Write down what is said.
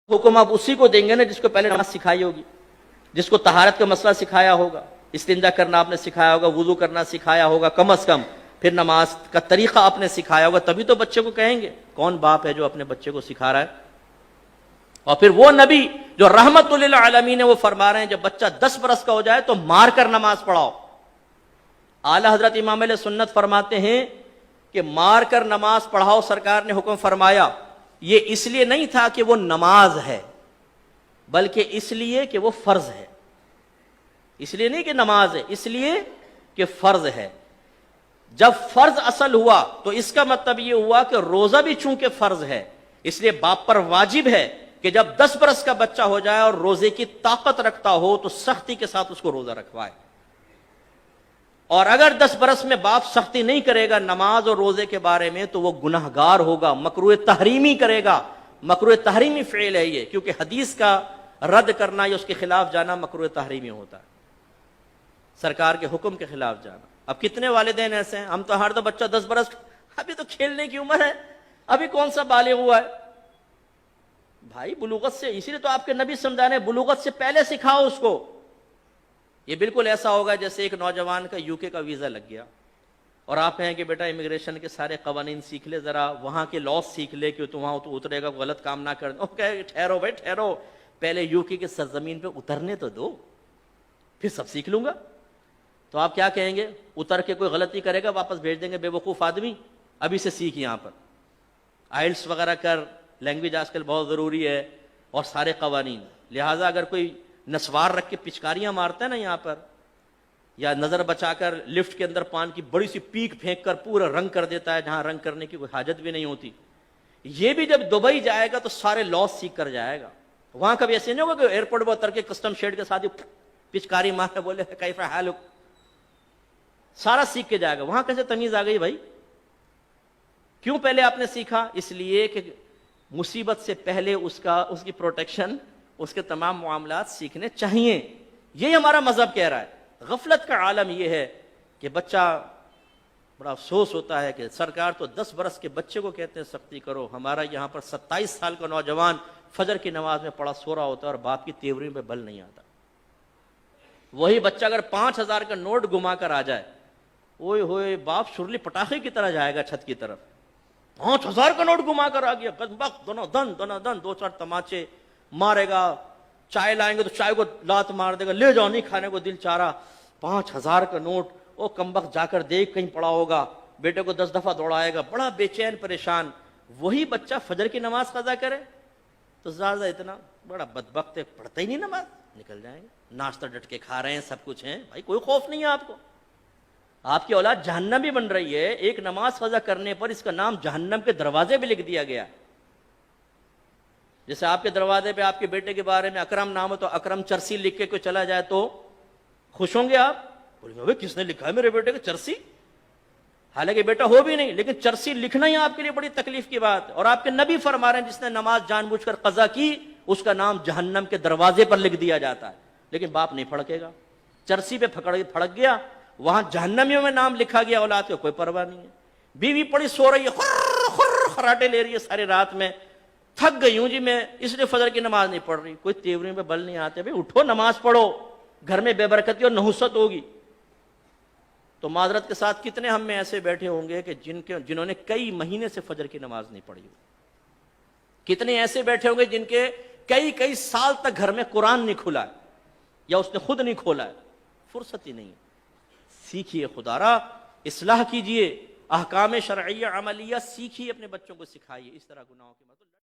حکم آپ اسی کو دیں گے نا جس کو پہلے نماز سکھائی ہوگی، جس کو طہارت کا مسئلہ سکھایا ہوگا، استنجا کرنا آپ نے سکھایا ہوگا، وضو کرنا سکھایا ہوگا کم از کم، پھر نماز کا طریقہ آپ نے سکھایا ہوگا، تبھی تو بچے کو کہیں گے۔ کون باپ ہے جو اپنے بچے کو سکھا رہا ہے؟ اور پھر وہ نبی جو رحمت للعالمین ہے وہ فرما رہے ہیں جب بچہ 10 برس کا ہو جائے تو مار کر نماز پڑھاؤ۔ اعلی حضرت امام علیہ سنت فرماتے ہیں کہ مار کر نماز پڑھاؤ، سرکار نے حکم فرمایا، یہ اس لیے نہیں تھا کہ وہ نماز ہے، بلکہ اس لیے کہ وہ فرض ہے۔ اس لیے نہیں کہ نماز ہے، اس لیے کہ فرض ہے۔ جب فرض اصل ہوا تو اس کا مطلب یہ ہوا کہ روزہ بھی چونکہ فرض ہے، اس لیے باپ پر واجب ہے کہ جب 10 برس کا بچہ ہو جائے اور روزے کی طاقت رکھتا ہو تو سختی کے ساتھ اس کو روزہ رکھوائے، اور اگر 10 برس میں باپ سختی نہیں کرے گا نماز اور روزے کے بارے میں تو وہ گناہگار ہوگا، مکروہ تحریمی کرے گا۔ مکروہ تحریمی فعل ہے یہ، کیونکہ حدیث کا رد کرنا یا اس کے خلاف جانا مکروہ تحریمی ہوتا ہے، سرکار کے حکم کے خلاف جانا۔ اب کتنے والدین ایسے ہیں، ہم تو ہر دو بچہ 10 برس، ابھی تو کھیلنے کی عمر ہے، ابھی کون سا بالغ ہوا ہے؟ بھائی بلوغت سے، اسی لیے تو آپ کے نبی سمجھا رہے ہیں بلوغت سے پہلے سکھاؤ اس کو۔ یہ بالکل ایسا ہوگا جیسے ایک نوجوان کا UK کا ویزا لگ گیا اور آپ کہیں کہ بیٹا امیگریشن کے سارے قوانین سیکھ لے، ذرا وہاں کے لاس سیکھ لے کہ تو وہاں تو اترے گا، غلط کام نہ کر۔ اوکے ٹھہرو بھائی ٹھہرو، پہلے UK کی سرزمین پہ اترنے تو دو، پھر سب سیکھ لوں گا۔ تو آپ کیا کہیں گے؟ اتر کے کوئی غلطی کرے گا واپس بھیج دیں گے، بے وقوف آدمی، ابھی سے سیکھ یہاں پر آئلٹس وغیرہ کر، لینگویج آج کل بہت ضروری ہے اور سارے قوانین۔ لہٰذا اگر کوئی نسوار رکھ کے پچکاریاں مارتا ہے نا یہاں پر، یا نظر بچا کر لفٹ کے اندر پان کی بڑی سی پیک پھینک کر پورا رنگ کر دیتا ہے جہاں رنگ کرنے کی کوئی حاجت بھی نہیں ہوتی، یہ بھی جب دبئی جائے گا تو سارے لاس سیکھ کر جائے گا۔ وہاں کبھی ایسے نہیں ہوگا کہ ایئرپورٹ پر اتر کے کسٹم شیڈ کے ساتھ ہی پچکاری مارے بولے کیف حالک، سارا سیکھ کے جائے گا۔ وہاں کیسے تمیز آ گئی بھائی؟ کیوں پہلے آپ نے سیکھا؟ اس لیے کہ مصیبت سے پہلے اس کی پروٹیکشن، اس کے تمام معاملات سیکھنے چاہیے۔ یہی ہمارا مذہب کہہ رہا ہے۔ غفلت کا عالم یہ ہے کہ بچہ، بڑا افسوس ہوتا ہے کہ سرکار تو 10 برس کے بچے کو کہتے ہیں سختی کرو، ہمارا یہاں پر 27 سال کا نوجوان فجر کی نماز میں پڑا سو رہا ہوتا ہے اور باپ کی تیوری میں بل نہیں آتا۔ وہی بچہ اگر 5000 کا نوٹ گما کر آ جائے، اوئے ہوئے باپ شرلی پٹاخے کی طرح جائے گا چھت کی طرف۔ 5000 کا نوٹ گما کر آ گیا، بدبخت، دونوں دن 2-4 تماچے مارے گا۔ چائے لائیں گے تو چائے کو لات مار دے گا، لے جاؤ نہیں کھانے کو دل چاہ رہا۔ 5000 کا نوٹ، او کمبخت جا کر دیکھ کہیں پڑا ہوگا، بیٹے کو 10 دفعہ دوڑائے گا، بڑا بے چین پریشان۔ وہی بچہ فجر کی نماز قضا کرے تو زیادہ اتنا بڑا بدبخت ہے، پڑھتا ہی نہیں نماز، نکل جائیں گے۔ ناشتہ ڈٹ کے کھا رہے ہیں، سب کچھ ہیں، بھائی کوئی خوف نہیں ہے آپ کو؟ آپ کی اولاد جہنمی بن رہی ہے۔ ایک نماز قضا کرنے پر اس کا نام جہنم کے دروازے پہ لکھ دیا گیا۔ جیسے آپ کے دروازے پہ آپ کے بیٹے کے بارے میں اکرم نام ہے تو اکرم چرسی لکھ کے کوئی چلا جائے تو خوش ہوں گے آپ؟ بولیں گے کس نے لکھا ہے میرے بیٹے کو چرسی؟ حالانکہ بیٹا ہو بھی نہیں، لیکن چرسی لکھنا ہی آپ کے لیے بڑی تکلیف کی بات ہے۔ اور آپ کے نبی فرما رہے ہیں جس نے نماز جان بوجھ کر قضا کی اس کا نام جہنم کے دروازے پر لکھ دیا جاتا ہے، لیکن باپ نہیں پھڑکے گا۔ چرسی پہ پھڑک گیا، وہاں جہنمیوں میں نام لکھا گیا، اولاد کو کوئی پرواہ نہیں ہے۔ بیوی پڑی سو رہی ہے، خراٹے لے رہی ہے ساری رات میں، تھک گئی ہوں جی میں، اس لیے فجر کی نماز نہیں پڑھ رہی۔ کوئی تیوری میں بل نہیں آتے، بھائی اٹھو نماز پڑھو، گھر میں بے برکتی اور نحوست ہوگی۔ تو معذرت کے ساتھ کتنے ہم میں ایسے بیٹھے ہوں گے کہ جنہوں نے کئی مہینے سے فجر کی نماز نہیں پڑھی؟ کتنے ایسے بیٹھے ہوں گے جن کے کئی سال تک گھر میں قرآن نہیں کھلا ہے یا اس نے خود نہیں کھولا ہے؟ فرصت ہی نہیں ہے۔ سیکھیے خدا را، اصلاح کیجئے، احکام شرعیہ عملیہ سیکھیے، اپنے بچوں کو سکھائیے، اس طرح گناہوں کے